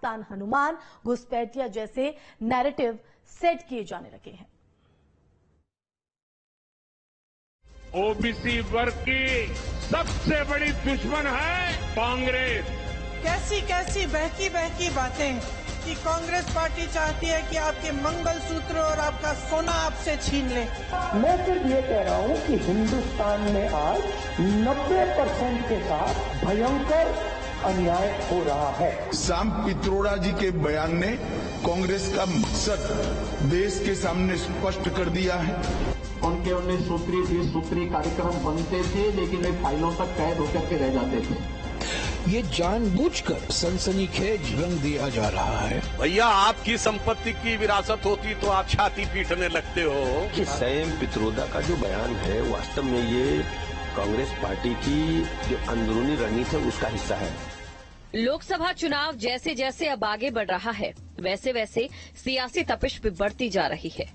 पाकिस्तान हनुमान, घुसपैठिया जैसे narrative set किए जाने लगे हैं। ओबीसी वर्ग की सबसे बड़ी दुश्मन है कांग्रेस। कैसी कैसी बहकी बहकी बातें कि कांग्रेस पार्टी चाहती है कि आपके मंगलसूत्र और आपका सोना आपसे छीन ले। मैं सिर्फ ये कह रहा हूँ कि हिंदुस्तान में आज 90% के साथ भयंकर अन्याय हो रहा है। शाम पित्रोड़ा जी के बयान ने कांग्रेस का मकसद देश के सामने स्पष्ट कर दिया है। उनके 19 सूत्री 20 सूत्री कार्यक्रम बनते थे, लेकिन वे फाइलों तक कैद होकर के रह जाते थे। ये जानबूझकर सनसनीखेज रंग दिया जा रहा है। भैया, आपकी संपत्ति की विरासत होती तो आप छाती पीटने लगते हो। कि सैम पित्रोदा का जो बयान है वास्तव में ये कांग्रेस पार्टी की जो अंदरूनी रणनीति है उसका हिस्सा है। लोकसभा चुनाव जैसे जैसे अब आगे बढ़ रहा है, वैसे वैसे सियासी तपिश भी बढ़ती जा रही है।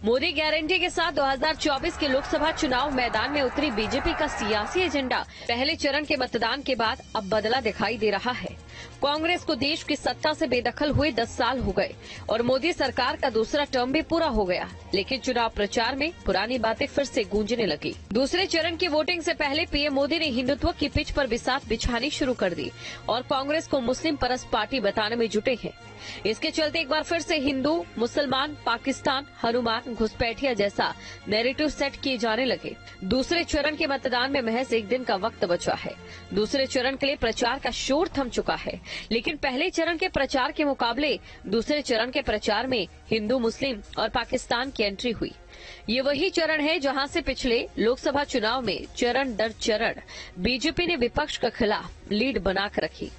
मोदी गारंटी के साथ 2024 के लोकसभा चुनाव मैदान में उतरी बीजेपी का सियासी एजेंडा पहले चरण के मतदान के बाद अब बदला दिखाई दे रहा है। कांग्रेस को देश की सत्ता से बेदखल हुए 10 साल हो गए और मोदी सरकार का दूसरा टर्म भी पूरा हो गया, लेकिन चुनाव प्रचार में पुरानी बातें फिर से गूंजने लगी। दूसरे चरण की वोटिंग से पहले पीएम मोदी ने हिंदुत्व की पिच पर बिसात बिछानी शुरू कर दी और कांग्रेस को मुस्लिम परस्त पार्टी बताने में जुटे हैं। इसके चलते एक बार फिर से हिंदू, मुसलमान, पाकिस्तान, हनुमान, घुसपैठिया जैसा नैरेटिव सेट किए जाने लगे। दूसरे चरण के मतदान में महज एक दिन का वक्त बचा है। दूसरे चरण के लिए प्रचार का शोर थम चुका है, लेकिन पहले चरण के प्रचार के मुकाबले दूसरे चरण के प्रचार में हिंदू, मुस्लिम और पाकिस्तान की एंट्री हुई। ये वही चरण है जहां से पिछले लोकसभा चुनाव में चरण दर चरण बीजेपी ने विपक्ष के खिलाफ लीड बनाकर रखी,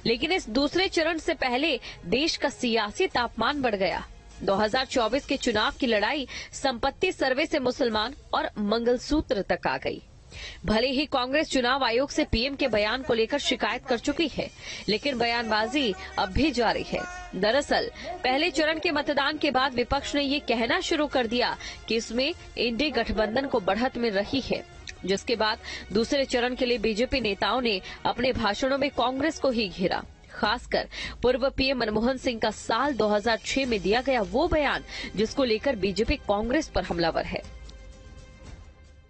लेकिन इस दूसरे चरण से पहले देश का सियासी तापमान बढ़ गया। 2024 के चुनाव की लड़ाई संपत्ति सर्वे से मुसलमान और मंगलसूत्र तक आ गई। भले ही कांग्रेस चुनाव आयोग से पीएम के बयान को लेकर शिकायत कर चुकी है, लेकिन बयानबाजी अब भी जारी है। दरअसल पहले चरण के मतदान के बाद विपक्ष ने ये कहना शुरू कर दिया कि इसमें इंडी गठबंधन को बढ़त मिल रही है, जिसके बाद दूसरे चरण के लिए बीजेपी नेताओं ने अपने भाषणों में कांग्रेस को ही घेरा। खासकर पूर्व पीएम मनमोहन सिंह का साल 2006 में दिया गया वो बयान जिसको लेकर बीजेपी कांग्रेस पर हमलावर है।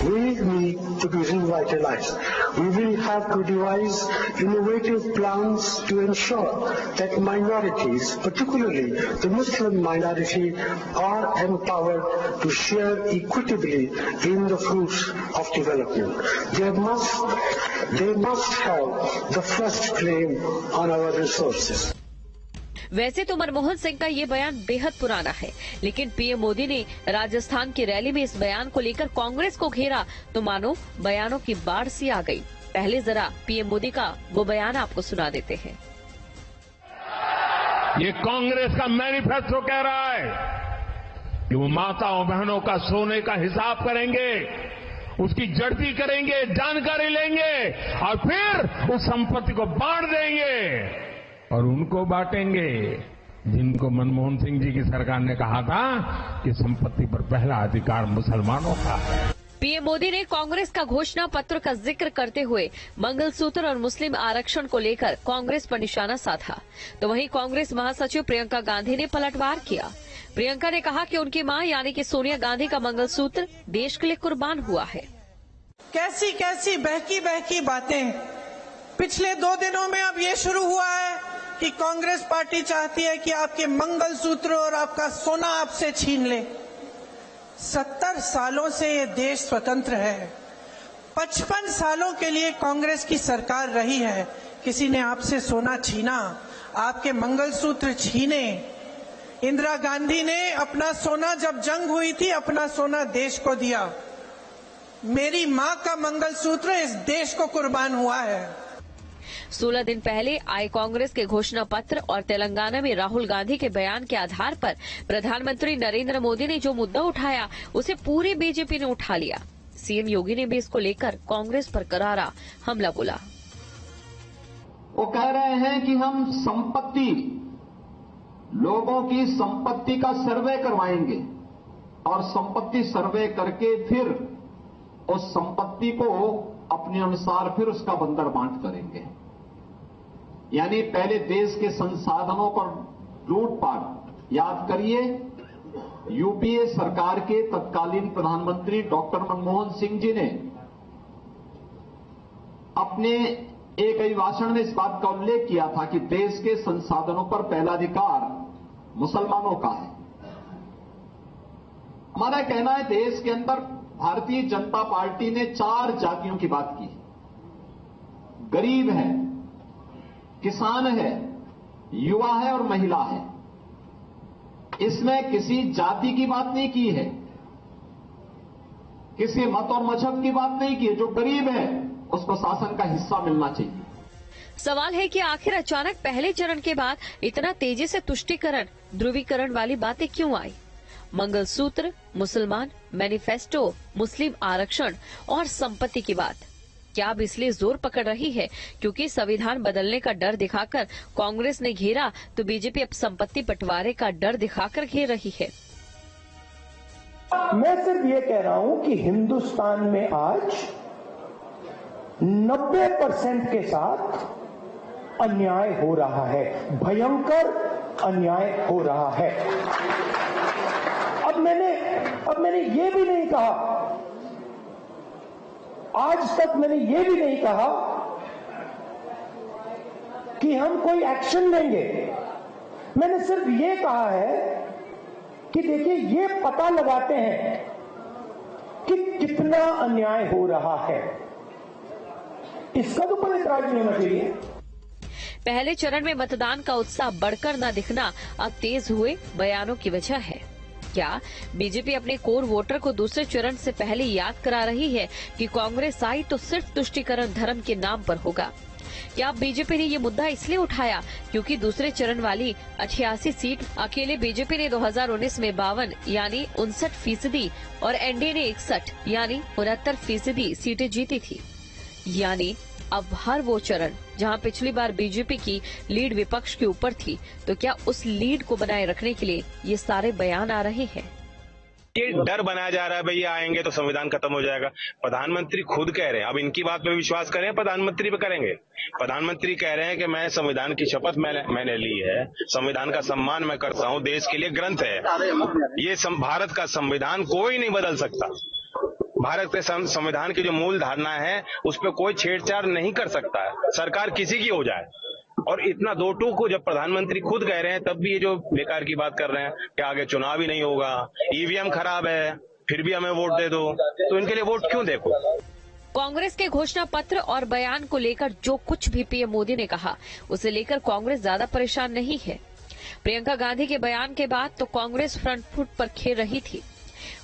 We need to be revitalized. We will have to devise innovative plans to ensure that minorities, particularly the Muslim minority, are empowered to share equitably in the fruits of development. They must have the first claim on our resources. वैसे तो मनमोहन सिंह का ये बयान बेहद पुराना है, लेकिन PM Modi ने राजस्थान की रैली में इस बयान को लेकर कांग्रेस को घेरा तो मानो बयानों की बाढ़ सी आ गई। पहले जरा पीएम मोदी का वो बयान आपको सुना देते हैं। ये कांग्रेस का मैनिफेस्टो कह रहा है कि वो माताओं बहनों का सोने का हिसाब करेंगे, उसकी जड़ती करेंगे, जानकारी लेंगे और फिर उस संपत्ति को बांट देंगे और उनको बांटेंगे जिनको मनमोहन सिंह जी की सरकार ने कहा था कि संपत्ति पर पहला अधिकार मुसलमानों का है। पीएम मोदी ने कांग्रेस का घोषणा पत्र का जिक्र करते हुए मंगलसूत्र और मुस्लिम आरक्षण को लेकर कांग्रेस पर निशाना साधा, तो वहीं कांग्रेस महासचिव प्रियंका गांधी ने पलटवार किया। प्रियंका ने कहा कि उनकी मां यानी कि सोनिया गांधी का मंगलसूत्र देश के लिए कुर्बान हुआ है। कैसी कैसी बहकी बहकी बातें। पिछले 2 दिनों में अब ये शुरू हुआ है कि कांग्रेस पार्टी चाहती है कि आपके मंगलसूत्र और आपका सोना आपसे छीन ले। 70 सालों से ये देश स्वतंत्र है। 55 सालों के लिए कांग्रेस की सरकार रही है। किसी ने आपसे सोना छीना, आपके मंगलसूत्र छीने। इंदिरा गांधी ने अपना सोना, जब जंग हुई थी, अपना सोना देश को दिया। मेरी मां का मंगलसूत्र इस देश को कुर्बान हुआ है। 16 दिन पहले आए कांग्रेस के घोषणा पत्र और तेलंगाना में राहुल गांधी के बयान के आधार पर प्रधानमंत्री नरेंद्र मोदी ने जो मुद्दा उठाया उसे पूरी बीजेपी ने उठा लिया। सीएम योगी ने भी इसको लेकर कांग्रेस पर करारा हमला बोला। वो कह रहे हैं कि हम संपत्ति, लोगों की संपत्ति का सर्वे करवाएंगे और संपत्ति सर्वे करके फिर उस संपत्ति को अपने अनुसार फिर उसका बंदर बांट करेंगे। यानी पहले देश के संसाधनों पर लूटपाट। याद करिए, यूपीए सरकार के तत्कालीन प्रधानमंत्री डॉक्टर मनमोहन सिंह जी ने अपने एक अभिभाषण में इस बात का उल्लेख किया था कि देश के संसाधनों पर पहला अधिकार मुसलमानों का है। हमारा कहना है, देश के अंदर भारतीय जनता पार्टी ने 4 जातियों की बात की। गरीब है, किसान है, युवा है और महिला है। इसमें किसी जाति की बात नहीं की है, किसी मत और मजहब की बात नहीं की है। जो गरीब है उसको शासन का हिस्सा मिलना चाहिए। सवाल है कि आखिर अचानक पहले चरण के बाद इतना तेजी से तुष्टीकरण, ध्रुवीकरण वाली बातें क्यों आई? मंगलसूत्र, मुसलमान, मैनिफेस्टो, मुस्लिम आरक्षण और संपत्ति की बात क्या अब इसलिए जोर पकड़ रही है क्योंकि संविधान बदलने का डर दिखाकर कांग्रेस ने घेरा, तो बीजेपी अब संपत्ति बंटवारे का डर दिखाकर घेर रही है? मैं सिर्फ ये कह रहा हूं कि हिंदुस्तान में आज 90% के साथ अन्याय हो रहा है, भयंकर अन्याय हो रहा है। अब मैंने ये भी नहीं कहा, आज तक मैंने ये भी नहीं कहा कि हम कोई एक्शन लेंगे। मैंने सिर्फ ये कहा है कि देखिए, ये पता लगाते हैं कि कितना अन्याय हो रहा है, इसका तो कोई इतराज नहीं होना चाहिए। पहले चरण में मतदान का उत्साह बढ़कर न दिखना अब तेज हुए बयानों की वजह है। क्या बीजेपी अपने कोर वोटर को दूसरे चरण से पहले याद करा रही है कि कांग्रेस आई तो सिर्फ तुष्टीकरण धर्म के नाम पर होगा? क्या बीजेपी ने ये मुद्दा इसलिए उठाया क्योंकि दूसरे चरण वाली 88 सीट अकेले बीजेपी ने 2019 में 52 यानी 59% और एनडीए ने 61 यानी 69% सीटें जीती थी? यानी अब हर वो चरण जहां पिछली बार बीजेपी की लीड विपक्ष के ऊपर थी, तो क्या उस लीड को बनाए रखने के लिए ये सारे बयान आ रहे हैं? ये डर बनाया जा रहा है, भैया आएंगे तो संविधान खत्म हो जाएगा। प्रधानमंत्री खुद कह रहे हैं, अब इनकी बात पे विश्वास करें, प्रधानमंत्री पे करेंगे। प्रधानमंत्री कह रहे हैं कि मैं संविधान की शपथ मैंने ली है, संविधान का सम्मान मैं करता हूं, देश के लिए ग्रंथ है ये। भारत का संविधान कोई नहीं बदल सकता। भारत के संविधान की जो मूल धारणा है उस पर कोई छेड़छाड़ नहीं कर सकता है, सरकार किसी की हो जाए। और इतना दो टूक को जब प्रधानमंत्री खुद कह रहे हैं, तब भी ये जो बेकार की बात कर रहे हैं कि आगे चुनाव ही नहीं होगा, ईवीएम खराब है, फिर भी हमें वोट दे दो, तो इनके लिए वोट क्यों देखो? कांग्रेस के घोषणा पत्र और बयान को लेकर जो कुछ भी पीएम मोदी ने कहा, उसे लेकर कांग्रेस ज्यादा परेशान नहीं है। प्रियंका गांधी के बयान के बाद तो कांग्रेस फ्रंट फुट पर खेल रही थी।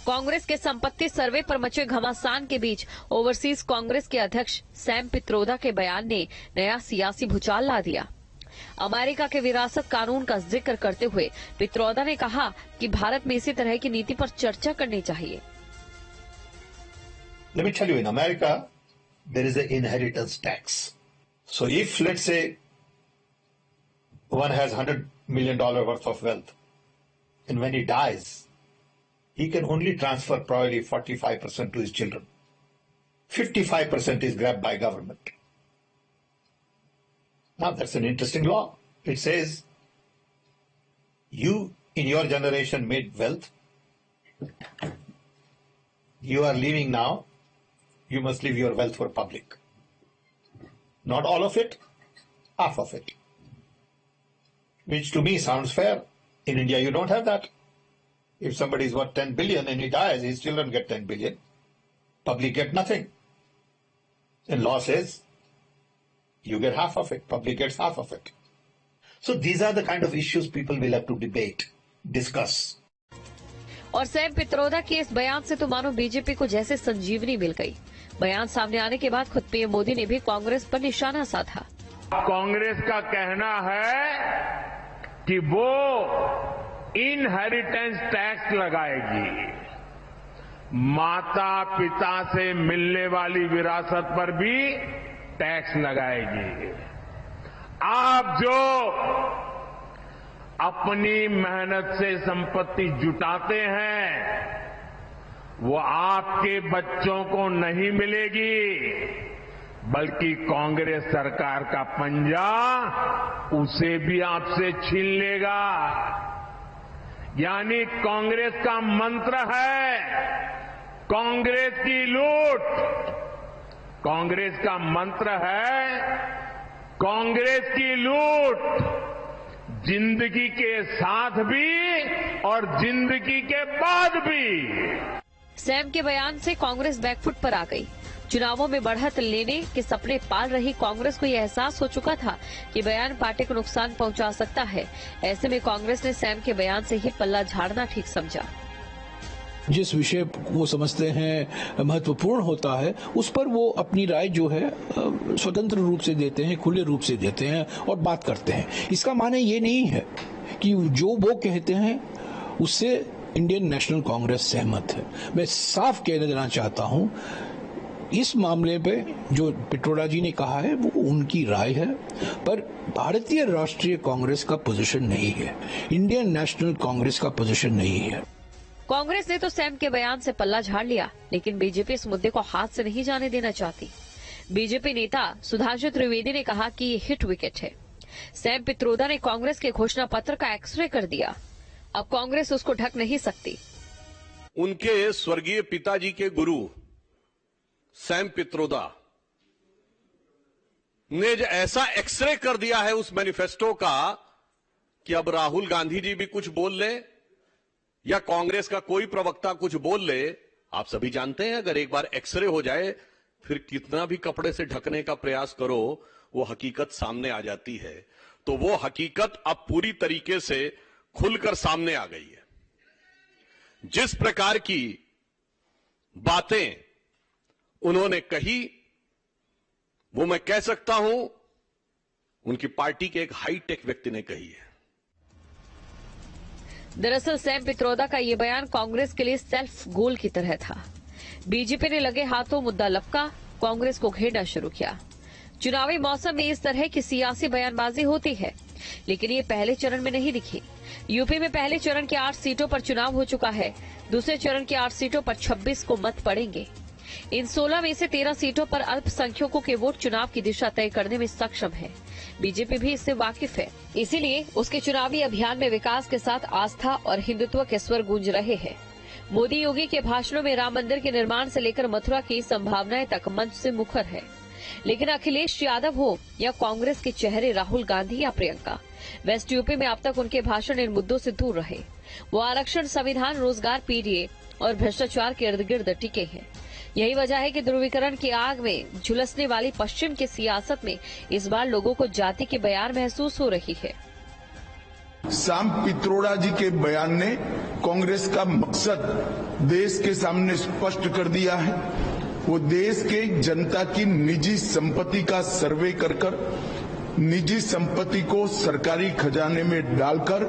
कांग्रेस के संपत्ति सर्वे पर मचे घमासान के बीच ओवरसीज कांग्रेस के अध्यक्ष सैम पित्रोदा के बयान ने नया सियासी भूचाल ला दिया। अमेरिका के विरासत कानून का जिक्र करते हुए पित्रोदा ने कहा कि भारत में इसी तरह की नीति पर चर्चा करनी चाहिए। Let me tell you, in America, there is an inheritance tax. So if, let's say, one has $100 million worth of wealth, and when he dies, he can only transfer probably 45% to his children. 55% is grabbed by government. Now that's an interesting law. It says, you in your generation made wealth. You are leaving now. You must leave your wealth for public. Not all of it, half of it. Which to me sounds fair. In India, you don't have that. If somebody is worth 10 billion and he dies, his children get 10 billion. Public get nothing. And law says, you get half of it, public gets half of it. So these are the kind of issues people will have to debate, discuss. और Sam Pitroda के इस बयान से तो मानो BJP को जैसे संजीवनी मिल गई। बयान सामने आने के बाद खुद पीएम मोदी ने भी कांग्रेस पर निशाना साधा। कांग्रेस का कहना है कि वो इनहेरिटेंस टैक्स लगाएगी, माता पिता से मिलने वाली विरासत पर भी टैक्स लगाएगी। आप जो अपनी मेहनत से संपत्ति जुटाते हैं वो आपके बच्चों को नहीं मिलेगी, बल्कि कांग्रेस सरकार का पंजा उसे भी आपसे छीन लेगा। यानी कांग्रेस का मंत्र है कांग्रेस की लूट। कांग्रेस का मंत्र है कांग्रेस की लूट, जिंदगी के साथ भी और जिंदगी के बाद भी। सैम के बयान से कांग्रेस बैकफुट पर आ गई। चुनावों में बढ़त लेने के सपने पाल रही कांग्रेस को यह एहसास हो चुका था कि बयान पार्टी को नुकसान पहुंचा सकता है। ऐसे में कांग्रेस ने सैम के बयान से ही पल्ला झाड़ना ठीक समझा। जिस विषय वो समझते हैं महत्वपूर्ण होता है उस पर वो अपनी राय जो है स्वतंत्र रूप से देते हैं, खुले रूप से देते हैं और बात करते हैं। इसका माने ये नहीं है कि जो वो कहते हैं उससे इंडियन नेशनल कांग्रेस सहमत है। मैं साफ कह देना चाहता हूं, इस मामले पे जो पित्रोदा जी ने कहा है वो उनकी राय है, पर भारतीय राष्ट्रीय कांग्रेस का पोजीशन नहीं है, इंडियन नेशनल कांग्रेस का पोजीशन नहीं है। कांग्रेस ने तो सैम के बयान से पल्ला झाड़ लिया, लेकिन बीजेपी इस मुद्दे को हाथ से नहीं जाने देना चाहती। बीजेपी नेता सुधांशु त्रिवेदी ने कहा कि ये हिट विकेट है। सैम पित्रोदा ने कांग्रेस के घोषणा पत्र का एक्सरे कर दिया, अब कांग्रेस उसको ढक नहीं सकती। उनके स्वर्गीय पिताजी के गुरु सैम पित्रोदा ने ऐसा एक्सरे कर दिया है उस मैनिफेस्टो का कि अब राहुल गांधी जी भी कुछ बोल ले या कांग्रेस का कोई प्रवक्ता कुछ बोल ले, आप सभी जानते हैं अगर एक बार एक्सरे हो जाए फिर कितना भी कपड़े से ढकने का प्रयास करो वो हकीकत सामने आ जाती है। तो वो हकीकत अब पूरी तरीके से खुलकर सामने आ गई है। जिस प्रकार की बातें उन्होंने कही वो मैं कह सकता हूं उनकी पार्टी के एक हाईटेक व्यक्ति ने कही है। दरअसल सैम पित्रोदा का ये बयान कांग्रेस के लिए सेल्फ गोल की तरह था। बीजेपी ने लगे हाथों मुद्दा लपका, कांग्रेस को घेरना शुरू किया। चुनावी मौसम में इस तरह की सियासी बयानबाजी होती है, लेकिन ये पहले चरण में नहीं दिखी। यूपी में पहले चरण की 8 सीटों पर चुनाव हो चुका है, दूसरे चरण की 8 सीटों पर 26 को मत पड़ेंगे। इन 16 में से 13 सीटों पर अल्पसंख्यकों के वोट चुनाव की दिशा तय करने में सक्षम है। बीजेपी भी इससे वाकिफ है, इसीलिए उसके चुनावी अभियान में विकास के साथ आस्था और हिंदुत्व के स्वर गूंज रहे हैं। मोदी योगी के भाषणों में राम मंदिर के निर्माण से लेकर मथुरा की संभावनाएं तक मंच से मुखर है। लेकिन अखिलेश यादव हो या कांग्रेस के चेहरे राहुल गांधी या प्रियंका, वेस्ट यूपी में अब तक उनके भाषण इन मुद्दों से दूर रहे। वो आरक्षण, संविधान, रोजगार, पीडीए और भ्रष्टाचार के इर्द गिर्द टिके हैं। यही वजह है कि ध्रुवीकरण की आग में झुलसने वाली पश्चिम की सियासत में इस बार लोगों को जाति के बयान महसूस हो रही है। सैम पित्रोदा जी के बयान ने कांग्रेस का मकसद देश के सामने स्पष्ट कर दिया है। वो देश के जनता की निजी संपत्ति का सर्वे कर निजी संपत्ति को सरकारी खजाने में डालकर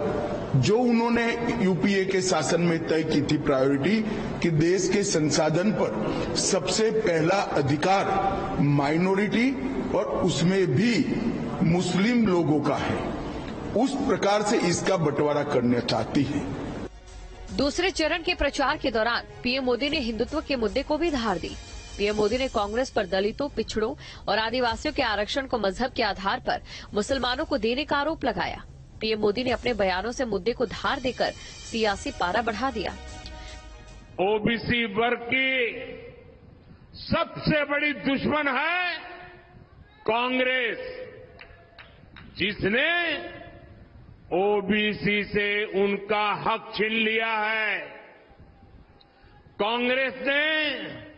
जो उन्होंने यूपीए के शासन में तय की थी प्रायोरिटी कि देश के संसाधन पर सबसे पहला अधिकार माइनॉरिटी और उसमें भी मुस्लिम लोगों का है, उस प्रकार से इसका बंटवारा करना चाहती है। दूसरे चरण के प्रचार के दौरान पीएम मोदी ने हिंदुत्व के मुद्दे को भी धार दी। पीएम मोदी ने कांग्रेस पर दलितों, पिछड़ों और आदिवासियों के आरक्षण को मजहब के आधार पर मुसलमानों को देने का आरोप लगाया। पीएम मोदी ने अपने बयानों से मुद्दे को धार देकर सियासी पारा बढ़ा दिया। ओबीसी वर्ग की सबसे बड़ी दुश्मन है कांग्रेस, जिसने ओबीसी से उनका हक छीन लिया है। कांग्रेस ने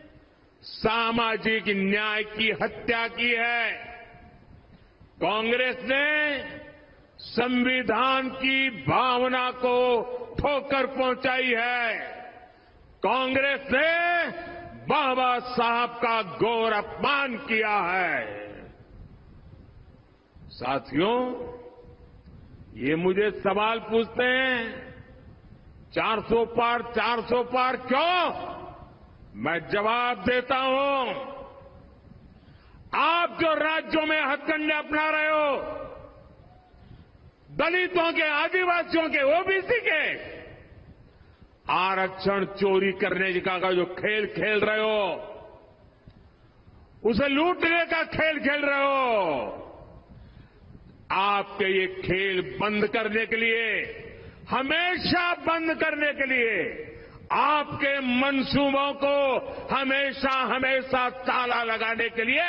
सामाजिक न्याय की हत्या की है। कांग्रेस ने संविधान की भावना को ठोकर पहुंचाई है। कांग्रेस ने बाबा साहब का घोर अपमान किया है। साथियों, ये मुझे सवाल पूछते हैं 400 पार क्यों? मैं जवाब देता हूं, आप जो राज्यों में हथकंडे अपना रहे हो, दलितों के, आदिवासियों के, ओबीसी के आरक्षण चोरी करने का जो खेल खेल रहे हो, उसे लूटने का खेल खेल रहे हो। आपके ये खेल बंद करने के लिए, हमेशा बंद करने के लिए, आपके मंसूबों को हमेशा हमेशा ताला लगाने के लिए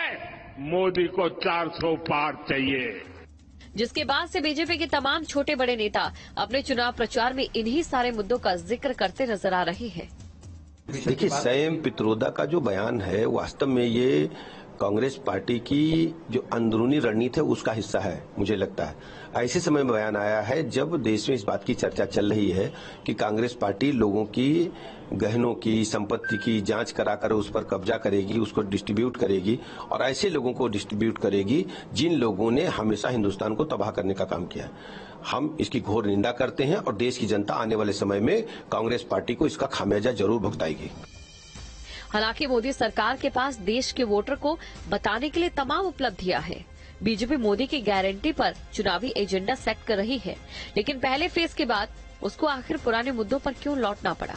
मोदी को 400 पार चाहिए। जिसके बाद से बीजेपी के तमाम छोटे बड़े नेता अपने चुनाव प्रचार में इन्हीं सारे मुद्दों का जिक्र करते नजर आ रहे हैं। देखिए, संयम पित्रोदा का जो बयान है वास्तव में ये कांग्रेस पार्टी की जो अंदरूनी रणनीति है उसका हिस्सा है। मुझे लगता है ऐसे समय में बयान आया है जब देश में इस बात की चर्चा चल रही है कि कांग्रेस पार्टी लोगों की गहनों की, संपत्ति की जांच कराकर उस पर कब्जा करेगी, उसको डिस्ट्रीब्यूट करेगी और ऐसे लोगों को डिस्ट्रीब्यूट करेगी जिन लोगों ने हमेशा हिंदुस्तान को तबाह करने का काम किया है। हम इसकी घोर निंदा करते हैं और देश की जनता आने वाले समय में कांग्रेस पार्टी को इसका खामियाजा जरूर भुगताएगी। हालांकि मोदी सरकार के पास देश के वोटर को बताने के लिए तमाम उपलब्धियां हैं। बीजेपी मोदी की गारंटी पर चुनावी एजेंडा सेट कर रही है, लेकिन पहले फेज के बाद उसको आखिर पुराने मुद्दों पर क्यों लौटना पड़ा?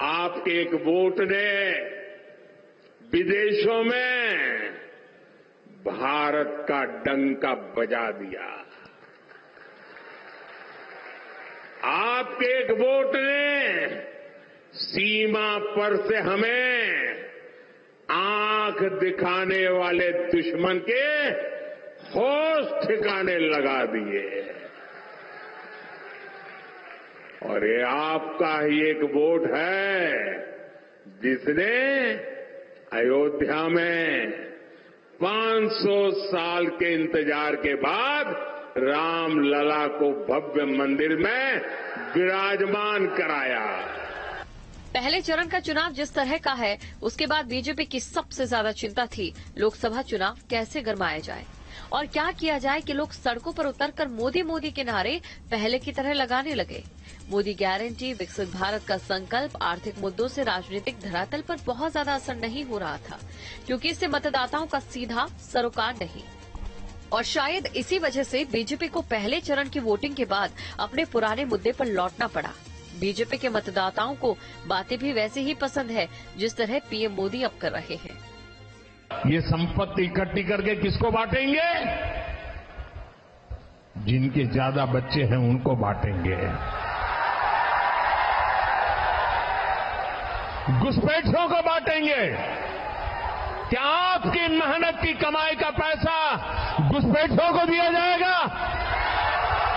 आपके एक वोट ने विदेशों में भारत का डंका बजा दिया। आपके एक वोट ने सीमा पर से हमें आंख दिखाने वाले दुश्मन के होश ठिकाने लगा दिए। और ये आपका ही एक वोट है जिसने अयोध्या में 500 साल के इंतजार के बाद राम लला को भव्य मंदिर में विराजमान कराया। पहले चरण का चुनाव जिस तरह का है, उसके बाद बीजेपी की सबसे ज्यादा चिंता थी लोकसभा चुनाव कैसे गरमाया जाए और क्या किया जाए कि लोग सड़कों पर उतरकर मोदी मोदी के नारे पहले की तरह लगाने लगे। मोदी गारंटी, विकसित भारत का संकल्प, आर्थिक मुद्दों से राजनीतिक धरातल पर बहुत ज्यादा असर नहीं हो रहा था, क्योंकि इससे मतदाताओं का सीधा सरोकार नहीं। और शायद इसी वजह से बीजेपी को पहले चरण की वोटिंग के बाद अपने पुराने मुद्दे पर लौटना पड़ा। बीजेपी के मतदाताओं को बातें भी वैसे ही पसंद है जिस तरह पीएम मोदी अब कर रहे हैं। ये संपत्ति इकट्ठी करके किसको बांटेंगे? जिनके ज्यादा बच्चे हैं उनको बांटेंगे। घुसपैठियों को बांटेंगे। क्या आपकी मेहनत की कमाई का पैसा घुसपैठियों को दिया जाएगा?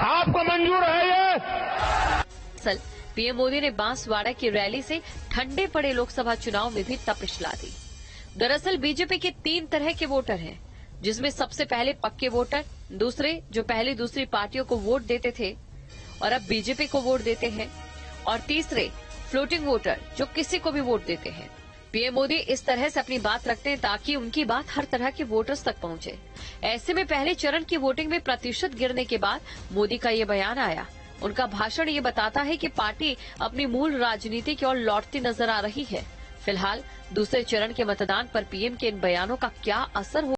आपको मंजूर है ये? पीएम मोदी ने बांसवाड़ा की रैली से ठंडे पड़े लोकसभा चुनाव में भी तपिश ला दी। दरअसल बीजेपी के 3 तरह के वोटर हैं, जिसमें सबसे पहले पक्के वोटर, दूसरे जो पहले दूसरी पार्टियों को वोट देते थे और अब बीजेपी को वोट देते हैं, और तीसरे फ्लोटिंग वोटर जो किसी को भी वोट देते हैं। पीएम मोदी इस तरह से अपनी बात रखते हैं ताकि उनकी बात हर तरह के वोटर्स तक पहुंचे। ऐसे में पहले चरण की वोटिंग में प्रतिशत गिरने के बाद मोदी का ये बयान आया। उनका भाषण ये बताता है कि पार्टी अपनी मूल राजनीति की ओर लौटती नजर आ रही है। फिलहाल दूसरे चरण के मतदान पर पीएम के इन बयानों का क्या असर हो